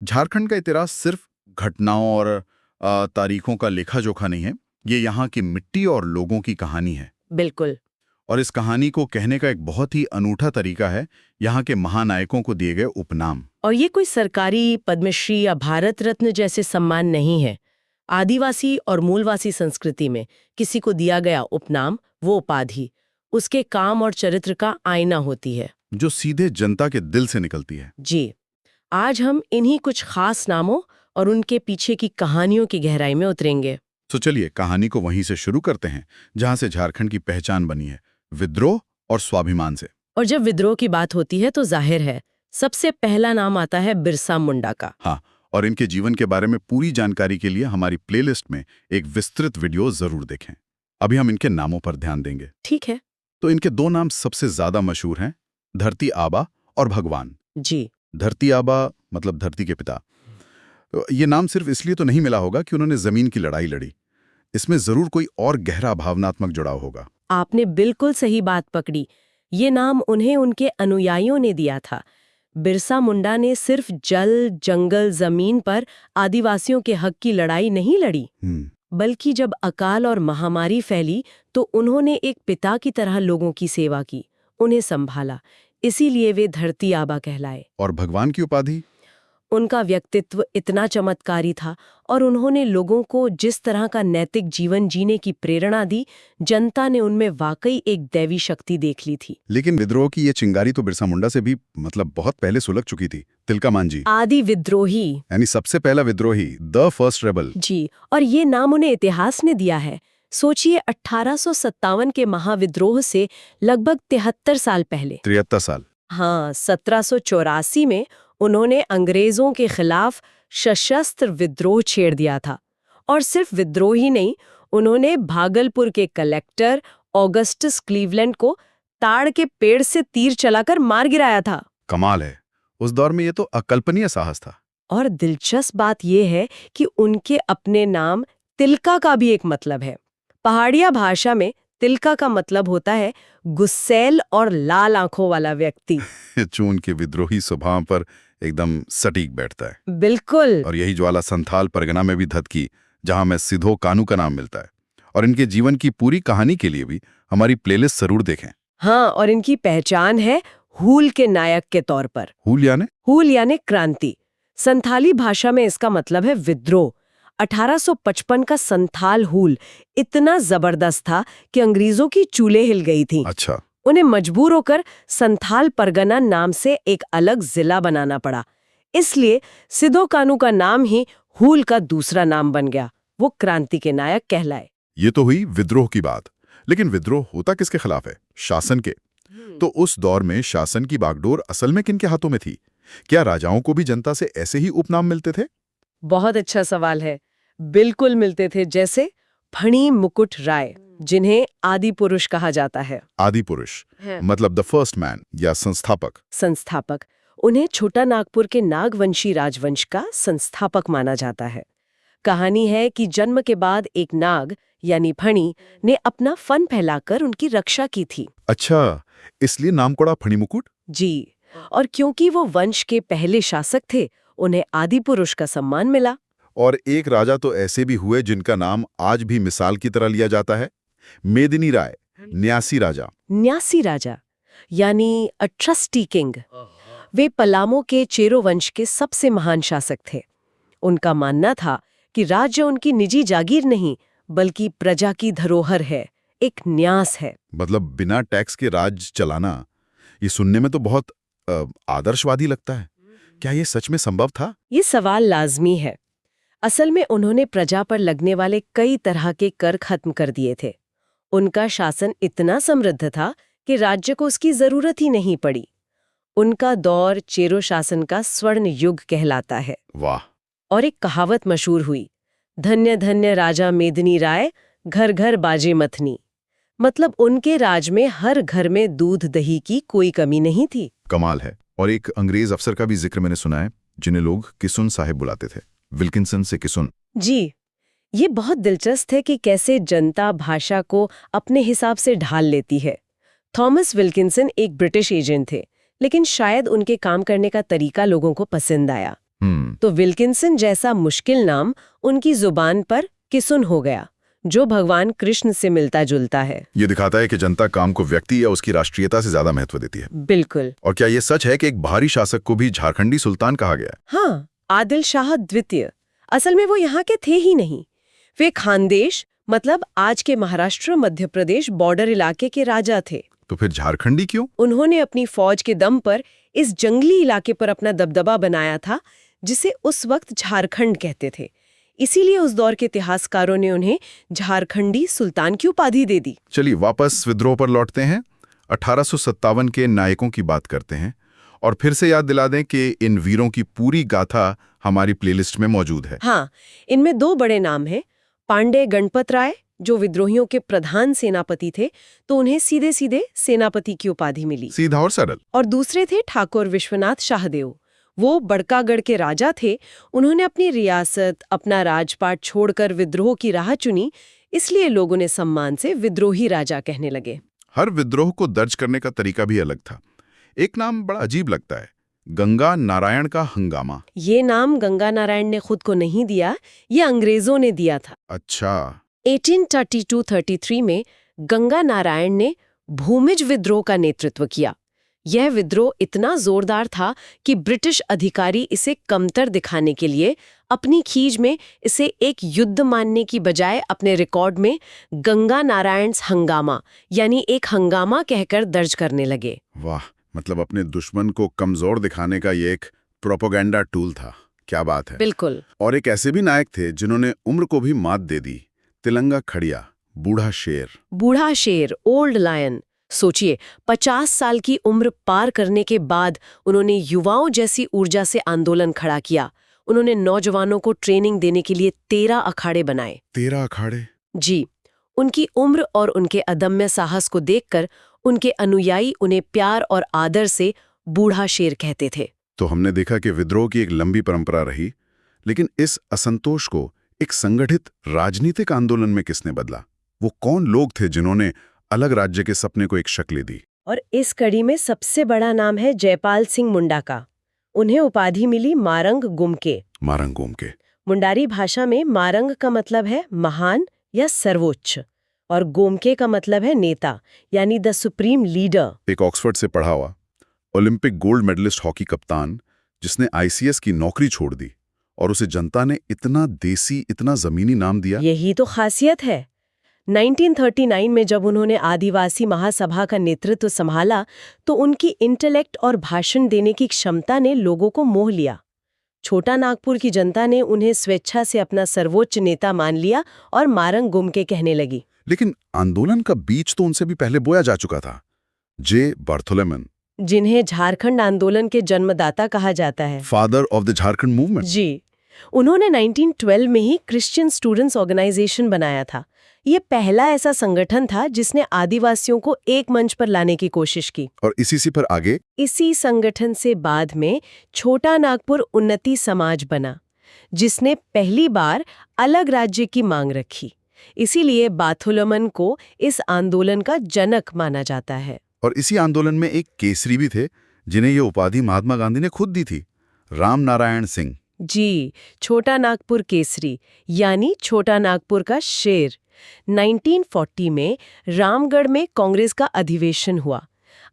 झारखंड का इतिहास सिर्फ घटनाओं और तारीखों का लेखा जोखा नहीं है, ये यहाँ की मिट्टी और लोगों की कहानी है। बिल्कुल। और इस कहानी को कहने का एक बहुत ही अनूठा तरीका है यहाँ के महानायकों को दिए गए उपनाम। और ये कोई सरकारी पद्मश्री या भारत रत्न जैसे सम्मान नहीं है। आदिवासी और मूलवासी संस्कृति में किसी को दिया गया उपनाम, वो उपाधि, उसके काम और चरित्र का आईना होती है, जो सीधे जनता के दिल से निकलती है। जी। आज हम इन्हीं कुछ खास नामों और उनके पीछे की कहानियों की गहराई में उतरेंगे। तो चलिए कहानी को वहीं से शुरू करते हैं जहां से झारखंड की पहचान बनी है, विद्रोह और स्वाभिमान से। और जब विद्रोह की बात होती है तो जाहिर है सबसे पहला नाम आता है बिरसा मुंडा का। हाँ, और इनके जीवन के बारे में पूरी जानकारी के लिए हमारी प्लेलिस्ट में एक विस्तृत वीडियो जरूर देखें। अभी हम इनके नामों पर ध्यान देंगे। ठीक है। तो इनके दो नाम सबसे ज्यादा मशहूर हैं, धरती आबा और भगवान। जी। धरती आबा मतलब धरती के पिता। तो ये नाम सिर्फ इसलिए तो नहीं मिला होगा कि उन्होंने जमीन की लड़ाई लड़ी, इसमें जरूर कोई और गहरा भावनात्मक जुड़ाव होगा। आपने बिल्कुल सही बात पकड़ी। ये नाम उन्हें उनके अनुयायियों ने दिया था। बिरसा मुंडा ने सिर्फ जल, जंगल, जमीन पर आदिवासियों के हक की लड़ाई नहीं लड़ी, बल्कि जब अकाल और महामारी फैली तो उन्होंने एक पिता की तरह लोगों की सेवा की, उन्हें संभाला। इसीलिए वे धरती आबा कहलाए। और भगवान की उपाधि? उनका व्यक्तित्व इतना चमत्कारी था और उन्होंने लोगों को जिस तरह का नैतिक जीवन जीने की प्रेरणा दी, जनता ने उनमें वाकई एक दैवी शक्ति देख ली थी। लेकिन विद्रोह की ये चिंगारी तो बिरसा मुंडा से भी बहुत पहले सुलग चुकी थी। तिलका मांझी, आदि विद्रोही, यानी सबसे पहला विद्रोही, द फर्स्ट रेबल। जी, और ये नाम उन्हें इतिहास ने दिया है। सोचिए 1857 के महाविद्रोह से लगभग 73 साल पहले। 73 साल। हाँ, 1784 में उन्होंने अंग्रेजों के खिलाफ सशस्त्र विद्रोह छेड़ दिया था। और सिर्फ विद्रोह ही नहीं, उन्होंने भागलपुर के कलेक्टर ऑगस्टस क्लीवलैंड को ताड़ के पेड़ से तीर चलाकर मार गिराया था। कमाल है, उस दौर में ये तो अकल्पनीय साहस था। और दिलचस्प बात यह है कि उनके अपने नाम तिलका का भी एक मतलब है। पहाड़िया भाषा में तिलका का मतलब होता है गुस्सैल और लाल आंखों वाला व्यक्ति। जो उनके विद्रोही स्वभाव पर एकदम सटीक बैठता है। बिल्कुल। और यही ज्वाला संथाल परगना में भी धधकी, जहां में सिधो कानू का नाम मिलता है। और इनके जीवन की पूरी कहानी के लिए भी हमारी प्लेलिस्ट जरूर देखें। हाँ, और इनकी पहचान है हूल के नायक के तौर पर। हूल यानी क्रांति। संथाली भाषा में इसका मतलब है विद्रोह। 1855 का संथाल हूल इतना जबरदस्त था कि अंग्रेजों की चूल्हे हिल गई थी। अच्छा। उन्हें मजबूर होकर संथाल परगना नाम से एक अलग जिला बनाना पड़ा। इसलिए सिधो कानू का नाम ही हूल का दूसरा नाम बन गया। वो क्रांति के नायक कहलाए। ये तो हुई विद्रोह की बात, लेकिन विद्रोह होता किसके खिलाफ है? शासन के। तो उस दौर में शासन की बागडोर असल में किनके हाथों में थी? क्या राजाओं को भी जनता से ऐसे ही उपनाम मिलते थे? बहुत अच्छा सवाल है। बिल्कुल मिलते थे, जैसे फणी मुकुट राय, जिन्हें आदि पुरुष कहा जाता है। आदि पुरुष मतलब द फर्स्ट मैन या संस्थापक। उन्हें छोटा नागपुर के नागवंशी राजवंश का संस्थापक माना जाता है। कहानी है कि जन्म के बाद एक नाग यानी फणी ने अपना फन फैलाकर उनकी रक्षा की थी। अच्छा, इसलिए नाम पड़ा फणी मुकुट? जी, और क्योंकि वो वंश के पहले शासक थे, उन्हें आदि पुरुष का सम्मान मिला। और एक राजा तो ऐसे भी हुए जिनका नाम आज भी मिसाल की तरह लिया जाता है, मेदिनी राय, न्यासी राजा यानी अ ट्रस्टी किंग। वे पलामू के चेरो वंश के सबसे महान शासक थे। उनका मानना था कि राज्य उनकी निजी जागीर नहीं, बल्कि प्रजा की धरोहर है, एक न्यास है। मतलब बिना टैक्स के राज चलाना, ये सुनने में तो बहुत आदर्शवादी लगता है। क्या ये सच में संभव था? ये सवाल लाजमी है। असल में उन्होंने प्रजा पर लगने वाले कई तरह के कर खत्म कर दिए थे। उनका शासन इतना समृद्ध था कि राज्य को उसकी जरूरत ही नहीं पड़ी। उनका दौर चेरो शासन का स्वर्ण युग कहलाता है। वाह। और एक कहावत मशहूर हुई, धन्य धन्य राजा मेदिनी राय, घर घर बाजे मथनी। मतलब उनके राज में हर घर में दूध दही की कोई कमी नहीं थी। कमाल है। और एक अंग्रेज अफसर का भी जिक्र मैंने सुना है, जिन्हें लोग किसुन साहिब बुलाते थे, विल्किंसन से किसुन। जी, ये बहुत दिलचस्प है कि कैसे जनता भाषा को अपने हिसाब से ढाल लेती है। थॉमस विल्किंसन एक ब्रिटिश एजेंट थे, लेकिन शायद उनके काम करने का तरीका लोगों को पसंद आया। तो विल्किंसन जैसा मुश्किल नाम उनकी जुबान पर किसुन हो गया, जो भगवान कृष्ण से मिलता जुलता है। ये दिखाता है कि जनता काम को व्यक्ति या उसकी राष्ट्रीयता से ज्यादा महत्व देती है। बिल्कुल। और क्या ये सच है कि एक बाहरी शासक को भी झारखंडी सुल्तान कहा गया है? हाँ, आदिल शाह द्वितीय। असल में वो यहाँ के थे ही नहीं, वे खानदेश मतलब आज के महाराष्ट्र मध्य प्रदेश बॉर्डर इलाके के राजा थे। तो फिर झारखंडी क्यों? उन्होंने अपनी फौज के दम पर इस जंगली इलाके पर अपना दबदबा बनाया था, जिसे उस वक्त झारखंड कहते थे। इसीलिए उस दौर के इतिहासकारों ने उन्हें झारखंडी सुल्तान की उपाधि दे दी। चलिए वापस विद्रोह पर लौटते हैं। 1857 के नायकों की बात करते हैं और फिर से याद दिला दें कि इन वीरों की पूरी गाथा हमारी प्लेलिस्ट में मौजूद है। हाँ, इनमें दो बड़े नाम हैं। पांडे गणपत राय, जो विद्रोहियों के प्रधान सेनापति थे, तो उन्हें सीधे सीधे सेनापति की उपाधि मिली, सीधा और सरल। और दूसरे थे ठाकुर विश्वनाथ शाहदेव। वो बड़कागढ़ के राजा थे। उन्होंने अपनी रियासत, अपना राजपाट छोड़कर विद्रोह की राह चुनी, इसलिए लोग उन्हें सम्मान से विद्रोही राजा कहने लगे। हर विद्रोह को दर्ज करने का तरीका भी अलग था। एक नाम बड़ा अजीब लगता है, गंगा नारायण का हंगामा। ये नाम गंगा नारायण ने खुद को नहीं दिया, ये अंग्रेजों ने दिया था। अच्छा। 1832-33 में गंगा नारायण ने भूमिज विद्रोह का नेतृत्व किया। यह विद्रोह इतना जोरदार था कि ब्रिटिश अधिकारी इसे कमतर दिखाने के लिए अपनी खीज में इसे एक युद्ध मानने की बजाय अपने रिकॉर्ड में गंगा नारायण हंगामा यानी एक हंगामा कहकर दर्ज करने लगे। वाह, मतलब अपने दुश्मन को कमजोर दिखाने का ये एक प्रोपेगेंडा टूल था। क्या बात है। बिल्कुल। और एक ऐसे भी नायक थे जिन्होंने उम्र को भी मात दे दी, तिलंगा खड़िया, बूढ़ा शेर। बूढ़ा शेर, ओल्ड लायन। सोचिए, 50 साल की उम्र पार करने के बाद उन्होंने युवाओं जैसी ऊर्जा से आंदोलन खड़ा किया। उन्होंने नौजवानों को ट्रेनिंग देने के लिए 13 अखाड़े बनाए। 13 अखाड़े? जी। उनकी उम्र और उनके अदम्य साहस को देखकर उनके अनुयायी उन्हें प्यार और आदर से बूढ़ा शेर कहते थे। तो हमने देखा कि विद्रोह की एक लंबी परंपरा रही, लेकिन इस असंतोष को एक संगठित राजनीतिक आंदोलन में किसने बदला? वो कौन लोग थे जिन्होंने अलग राज्य के सपने को एक शक्ल दी? और इस कड़ी में सबसे बड़ा नाम है जयपाल सिंह मुंडा का। उन्हें उपाधि मिली मारंग गुमके। मारंग गुमके। मुंडारी भाषा में मारंग का मतलब है महान या सर्वोच्च, और गोमके का मतलब है नेता यानी द सुप्रीम लीडर। एक ऑक्सफोर्ड से पढ़ा हुआ ओलंपिक गोल्ड मेडलिस्ट हॉकी कप्तान, जिसने आईसीएस की नौकरी छोड़ दी और उसे जनता ने इतना देसी, इतना जमीनी नाम दिया। यही तो खासियत है। 1939 में जब उन्होंने आदिवासी महासभा का नेतृत्व संभाला, तो उनकी इंटेलेक्ट और भाषण देने की क्षमता ने लोगों को मोह लिया। छोटा नागपुर की जनता ने उन्हें स्वेच्छा से अपना सर्वोच्च नेता मान लिया और मारंग गुमके कहने लगी। लेकिन आंदोलन का बीज तो उनसे भी पहले बोया जा चुका था। जे बार्थोलोमेन, जिन्हें झारखंड आंदोलन के जन्मदाता कहा जाता है, father of the Jharkhand movement. जी, उन्होंने 1912 में ही क्रिश्चियन स्टूडेंट्स ऑर्गेनाइजेशन बनाया था। ये पहला ऐसा संगठन था जिसने आदिवासियों को एक मंच पर लाने की कोशिश की। और इसी पर आगे इसी संगठन से बाद में छोटा नागपुर उन्नति समाज बना, जिसने पहली बार अलग राज्य की मांग रखी। इसीलिए बार्थोलोमेन को इस आंदोलन का जनक माना जाता है। और इसी आंदोलन में एक केसरी भी थे, जिन्हें ये उपाधि महात्मा गांधी ने खुद दी थी, राम नारायण सिंह। जी, छोटा नागपुर केसरी यानी छोटा नागपुर का शेर। 1940 में रामगढ़ में कांग्रेस का अधिवेशन हुआ।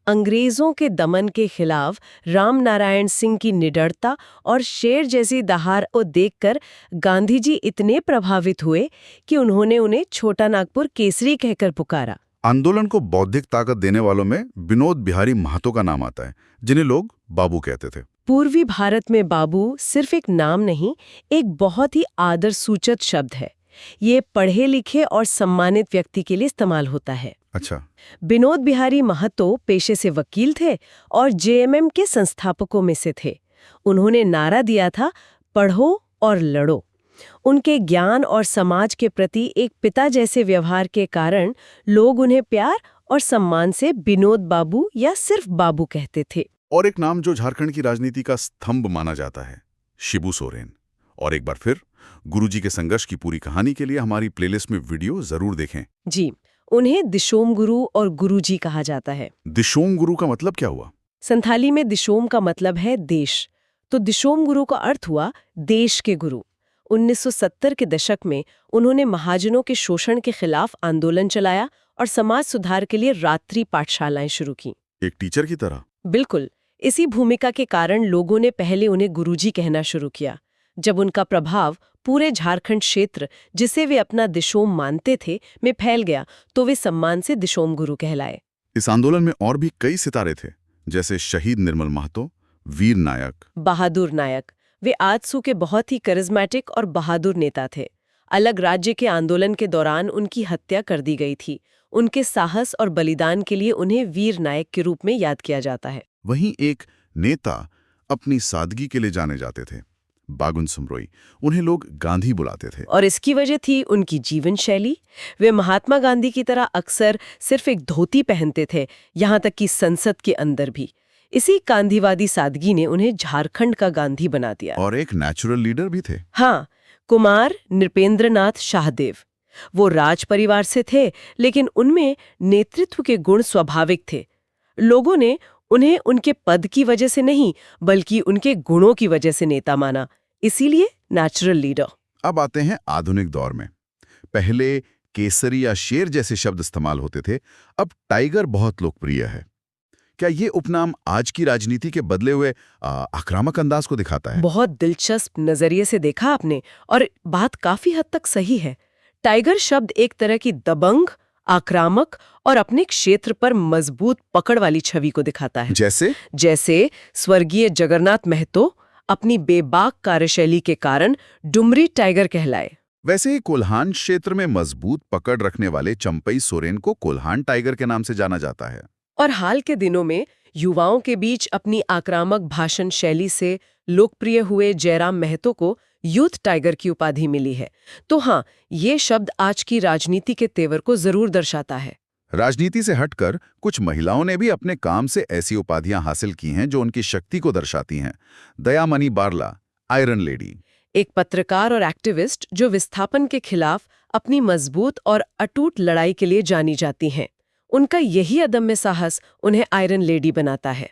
अंग्रेजों के दमन के खिलाफ राम नारायण सिंह की निडरता और शेर जैसी दहाड़ को देखकर गांधी जी इतने प्रभावित हुए कि उन्होंने उन्हें छोटा नागपुर केसरी कहकर पुकारा। आंदोलन को बौद्धिक ताकत देने वालों में विनोद बिहारी महतो का नाम आता है, जिन्हें लोग बाबू कहते थे। पूर्वी भारत में बाबू सिर्फ एक नाम नहीं, एक बहुत ही आदर सूचक शब्द है। ये पढ़े लिखे और सम्मानित व्यक्ति के लिए इस्तेमाल होता है। अच्छा। विनोद बिहारी महतो पेशे से वकील थे और जेएमएम के संस्थापकों में से थे। उन्होंने नारा दिया था, पढ़ो और लड़ो। उनके ज्ञान और समाज के प्रति एक पिता जैसे व्यवहार के कारण लोग उन्हें प्यार और सम्मान से विनोद बाबू या सिर्फ बाबू कहते थे। और एक नाम जो झारखंड की राजनीति का स्तंभ माना जाता है, शिबू सोरेन। और एक बार फिर गुरुजी के संघर्ष की पूरी कहानी के लिए हमारी प्लेलिस्ट में वीडियो जरूर देखें। जी, उन्हें दिशोम गुरु और गुरुजी कहा जाता है। दिशोम गुरु का मतलब क्या हुआ? संथाली में दिशोम का मतलब है देश। तो दिशोम गुरु का अर्थ हुआ देश के गुरु। 1970 के दशक में उन्होंने महाजनों के शोषण के खिलाफ आंदोलन चलाया और समाज सुधार के लिए रात्रि पाठशालाएं शुरू की। एक टीचर की तरह। बिल्कुल। इसी भूमिका के कारण लोगों ने पहले उन्हें गुरुजी कहना शुरू किया। जब उनका प्रभाव पूरे झारखंड क्षेत्र, जिसे वे अपना दिशोम मानते थे, में फैल गया तो वे सम्मान से दिशोम गुरु कहलाए। इस आंदोलन में और भी कई सितारे थे, जैसे शहीद निर्मल महतो, वीर नायक, बहादुर नायक। वे आजसू के बहुत ही करिश्मेटिक और बहादुर नेता थे। अलग राज्य के आंदोलन के दौरान उनकी हत्या कर दी गई थी। उनके साहस और बलिदान के लिए उन्हें वीर नायक के रूप में याद किया जाता है। वहीं एक नेता अपनी सादगी के लिए जाने जाते थे, बागुन सुमरोई। उन्हें लोग गांधी बुलाते थे। और इसकी वजह थी उनकी जीवन शैली। वे महात्मा गांधी की तरह अक्सर सिर्फ एक धोती पहनते थे, यहाँ तक कि संसद के अंदर भी। इसी गांधीवादी सादगी ने उन्हें झारखंड का गांधी बना दिया। और एक नेचुरल लीडर भी थे। हाँ, कुमार नृपेंद्रनाथ शाहदेव। वो राज परिवार से थे, लेकिन उनमें नेतृत्व के गुण स्वाभाविक थे। लोगों ने उन्हें उनके पद की वजह से नहीं, बल्कि उनके गुणों की वजह से नेता माना, इसीलिए नेचुरल लीडर। अब आते हैं आधुनिक दौर में। पहले केसरी या शेर जैसे शब्द इस्तेमाल होते थे, अब टाइगर बहुत लोकप्रिय है। क्या ये उपनाम आज की राजनीति के बदले हुए आक्रामक अंदाज को दिखाता है? बहुत दिलचस्प नजरिए से देखा आपने, और बात काफी हद तक सही है। टाइगर शब्द एक तरह की दबंग, आक्रामक और अपने क्षेत्र पर मजबूत पकड़ वाली छवि को दिखाता है। जैसे स्वर्गीय जगन्नाथ महतो अपनी बेबाक कार्यशैली के कारण डुमरी टाइगर कहलाए। वैसे ही कोल्हान क्षेत्र में मजबूत पकड़ रखने वाले चंपई सोरेन को कोल्हान टाइगर के नाम से जाना जाता है। और हाल के दिनों में युवाओं के बीच अपनी आक्रामक भाषण शैली से लोकप्रिय हुए जयराम महतो को यूथ टाइगर की उपाधि मिली है। तो हाँ, ये शब्द आज की राजनीति के तेवर को जरूर दर्शाता है। राजनीति से हटकर कुछ महिलाओं ने भी अपने काम से ऐसी उपाधियां हासिल की हैं जो उनकी शक्ति को दर्शाती हैं। दयामणि बारला, आयरन लेडी, एक पत्रकार और एक्टिविस्ट जो विस्थापन के खिलाफ अपनी मजबूत और अटूट लड़ाई के लिए जानी जाती हैं। उनका यही अदम्य साहस उन्हें आयरन लेडी बनाता है।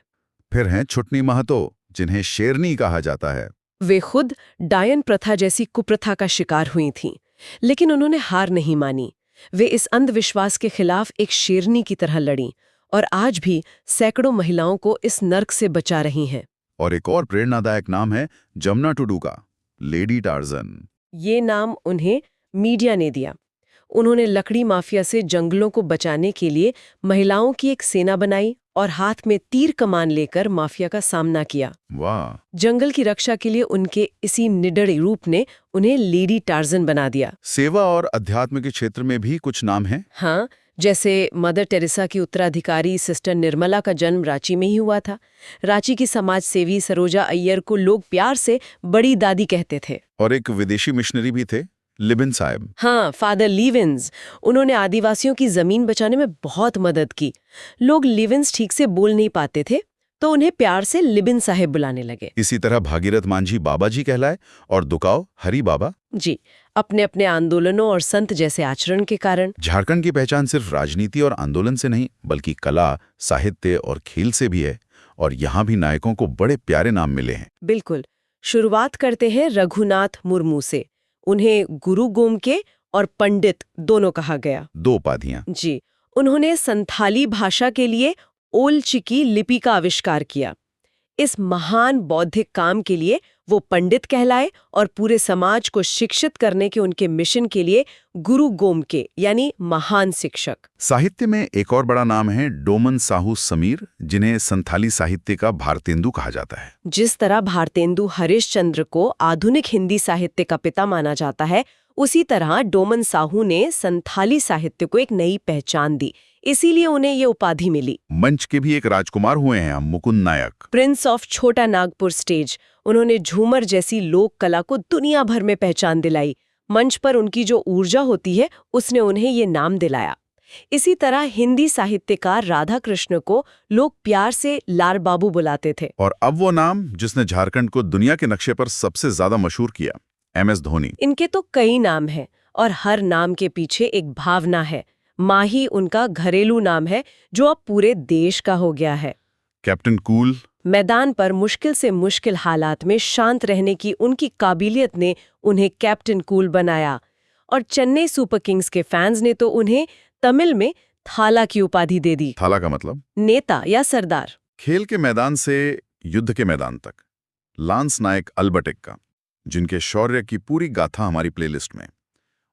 फिर हैं छुटनी महतो, जिन्हें शेरनी कहा जाता है। वे खुद डायन प्रथा जैसी कुप्रथा का शिकार हुई थीं, लेकिन उन्होंने हार नहीं मानी। वे इस अंधविश्वास के खिलाफ एक शेरनी की तरह लड़ीं और आज भी सैकड़ों महिलाओं को इस नर्क से बचा रही हैं। और एक और प्रेरणादायक नाम है जमुना टुडू का, लेडी टार्जन। ये नाम उन्हें मीडिया ने दिया। उन्होंने लकड़ी माफिया से जंगलों को बचाने के लिए महिलाओं की एक सेना बनाई और हाथ में तीर कमान लेकर माफिया का सामना किया। वाह! जंगल की रक्षा के लिए उनके इसी निडर रूप ने उन्हें लेडी टार्जन बना दिया। सेवा और अध्यात्म के क्षेत्र में भी कुछ नाम हैं। हाँ, जैसे मदर टेरेसा की उत्तराधिकारी सिस्टर निर्मला का जन्म रांची में ही हुआ था। रांची की समाज सेवी सरोजा अय्यर को लोग प्यार से बड़ी दादी कहते थे। और एक विदेशी मिशनरी भी थे, लिबिन साहब। हाँ, फादर लिविन्स। उन्होंने आदिवासियों की जमीन बचाने में बहुत मदद की। लोग लिविन्स ठीक से बोल नहीं पाते थे, तो उन्हें प्यार से लिबिन साहेब बुलाने लगे। इसी तरह भागीरथ मांझी बाबा जी कहलाए और दुकाव हरी बाबा जी, अपने अपने आंदोलनों और संत जैसे आचरण के कारण। झारखंड की पहचान सिर्फ राजनीति और आंदोलन से नहीं, बल्कि कला, साहित्य और खेल से भी है। और यहाँ भी नायकों को बड़े प्यारे नाम मिले हैं। बिल्कुल। शुरुआत करते हैं रघुनाथ मुर्मू से। उन्हें गुरु गोमके और पंडित दोनों कहा गया। 2 उपाधियां। जी, उन्होंने संथाली भाषा के लिए ओल चिकी लिपि का आविष्कार किया। इस महान बौद्धिक काम के लिए वो पंडित कहलाए और पूरे समाज को शिक्षित करने के उनके मिशन के लिए गुरु गोमके यानी महान शिक्षक। साहित्य में एक और बड़ा नाम है डोमन साहू समीर, जिन्हें संथाली साहित्य का भारतेंदु कहा जाता है। जिस तरह भारतेंदु हरिश्चंद्र को आधुनिक हिंदी साहित्य का पिता माना जाता है, उसी तरह डोमन साहू ने संथाली साहित्य को एक नई पहचान दी। इसीलिए उन्हें ये उपाधि मिली। मंच के भी एक राजकुमार हुए हैं मुकुंद नायक, प्रिंस ऑफ छोटा नागपुर स्टेज। उन्होंने झूमर जैसी लोक कला को दुनिया भर में पहचान दिलाई। मंच पर उनकी जो ऊर्जा होती है, उसने उन्हें ये नाम दिलाया। इसी तरह हिंदी साहित्यकार राधा कृष्ण को लोग प्यार से लाल बाबू बुलाते थे। और अब वो नाम जिसने झारखंड को दुनिया के नक्शे पर सबसे ज्यादा मशहूर किया, MS धोनी। इनके तो कई नाम हैं और हर नाम के पीछे एक भावना है। माही उनका घरेलू नाम है जो अब पूरे देश का हो गया है। कैप्टन कूल, मैदान पर मुश्किल से मुश्किल हालात में शांत रहने की उनकी काबिलियत ने उन्हें कैप्टन कूल बनाया और चेन्नई सुपर किंग्स के फैंस ने तो उन्हें तमिल में थाला की उपाधि दे दी। थाला का मतलब नेता या सरदार। खेल के मैदान से युद्ध के मैदान तक लांस नायक अल्बर्ट, जिनके शौर्य की पूरी गाथा हमारी प्लेलिस्ट में,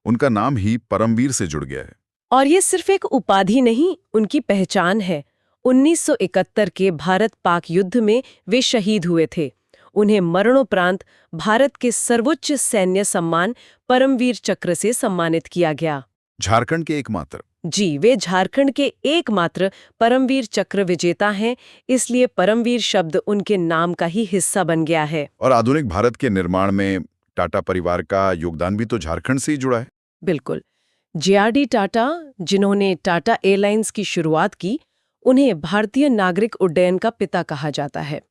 उनका नाम ही परमवीर से जुड़ गया है। और ये सिर्फ एक उपाधि नहीं, उनकी पहचान है। 1971 के भारत पाक युद्ध में वे शहीद हुए थे। उन्हें मरणोपरांत भारत के सर्वोच्च सैन्य सम्मान परमवीर चक्र से सम्मानित किया गया। झारखंड के एकमात्र। जी, वे झारखंड के एकमात्र परमवीर चक्र विजेता हैं, इसलिए परमवीर शब्द उनके नाम का ही हिस्सा बन गया है। और आधुनिक भारत के निर्माण में टाटा परिवार का योगदान भी तो झारखंड से ही जुड़ा है। बिल्कुल। जे.आर.डी. टाटा, जिन्होंने टाटा एयरलाइंस की शुरुआत की, उन्हें भारतीय नागरिक उड्डयन का पिता कहा जाता है।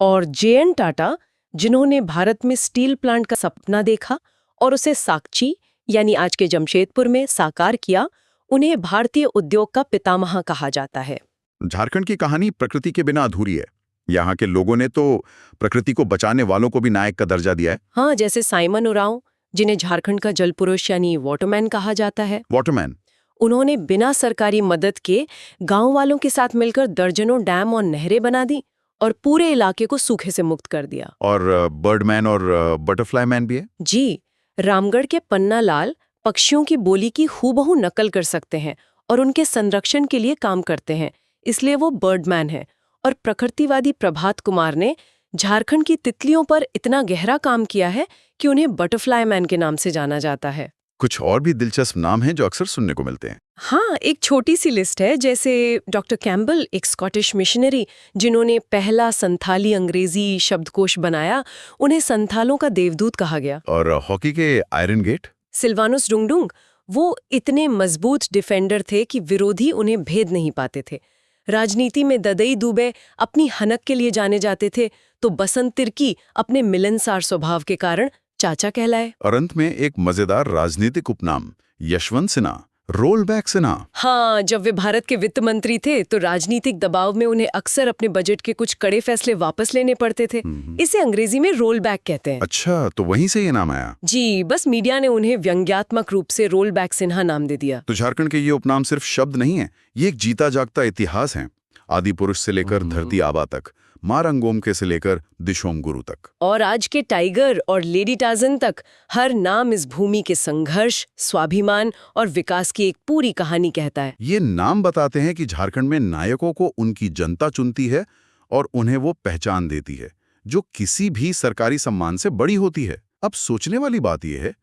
और जे.एन. टाटा, जिन्होंने भारत में स्टील प्लांट का सपना देखा और उसे साकची यानी आज के जमशेदपुर में साकार किया, उन्हें भारतीय उद्योग का पितामह कहा जाता है। झारखंड की कहानी प्रकृति के बिना अधूरी है। यहाँ के लोगों ने तो प्रकृति को बचाने वालों को भी नायक का दर्जा दिया है। हाँ, जैसे साइमन उरांव, जिन्हें झारखंड का जल पुरुष यानी वाटरमैन कहा जाता है। वाटरमैन। उन्होंने बिना सरकारी मदद के गांव वालों के साथ मिलकर दर्जनों डैम और नहरें बना दी और पूरे इलाके को सूखे से मुक्त कर दिया। और बर्डमैन और बटरफ्लाई मैन भी है। जी, रामगढ़ के पन्ना लाल पक्षियों की बोली की हूबहू नकल कर सकते हैं और उनके संरक्षण के लिए काम करते हैं, इसलिए वो बर्डमैन है। और प्रकृतिवादी प्रभात कुमार ने झारखंड की तितलियों पर इतना गहरा काम किया है कि उन्हें बटरफ्लाई मैन के नाम से जाना जाता है। कुछ और भी दिलचस्प नाम हैं जो अक्सर सुनने को मिलते हैं। हाँ, एक छोटी सी लिस्ट है, जैसे डॉक्टर कैम्बल, एक स्कॉटिश मिशनरी जिन्होंने पहला संथाली अंग्रेजी शब्दकोश बनाया, उन्हें संथालों का देवदूत कहा गया। और हॉकी के आयरन गेट सिल्वानुस डुंगडुंग, वो इतने मजबूत डिफेंडर थे कि विरोधी उन्हें भेद नहीं पाते थे। राजनीति में ददई दुबे अपनी हनक के लिए जाने जाते थे, तो बसंत तिर्की अपने मिलनसार स्वभाव के कारण चाचा कहलाए। और अंत में एक मजेदार राजनीतिक उपनाम, यशवंत सिन्हा, रोलबैक सिन्हा। हाँ, जब वे भारत के वित्त मंत्री थे तो राजनीतिक दबाव में उन्हें अक्सर अपने बजट के कुछ कड़े फैसले वापस लेने पड़ते थे। इसे अंग्रेजी में रोलबैक कहते हैं। अच्छा, तो वहीं से ये नाम आया। जी, बस मीडिया ने उन्हें व्यंग्यात्मक रूप से रोलबैक सिन्हा नाम दे दिया। तो झारखंड के ये उपनाम सिर्फ शब्द नहीं है, ये एक जीता जागता इतिहास है। आदि पुरुष से लेकर धरती आबा तक, मां रंगोमके से लेकर दिशोम गुरु तक, और आज के टाइगर और लेडी टार्ज़न तक, हर नाम इस भूमि के संघर्ष, स्वाभिमान और विकास की एक पूरी कहानी कहता है। ये नाम बताते हैं कि झारखंड में नायकों को उनकी जनता चुनती है और उन्हें वो पहचान देती है जो किसी भी सरकारी सम्मान से बड़ी होती है। अब सोचने वाली बात यह है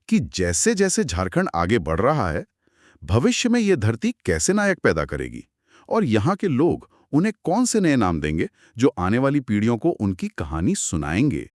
कि जैसे जैसे झारखंड आगे बढ़ रहा है, भविष्य में ये धरती कैसे नायक पैदा करेगी और यहाँ के लोग उन्हें कौन से नए नाम देंगे जो आने वाली पीढ़ियों को उनकी कहानी सुनाएंगे।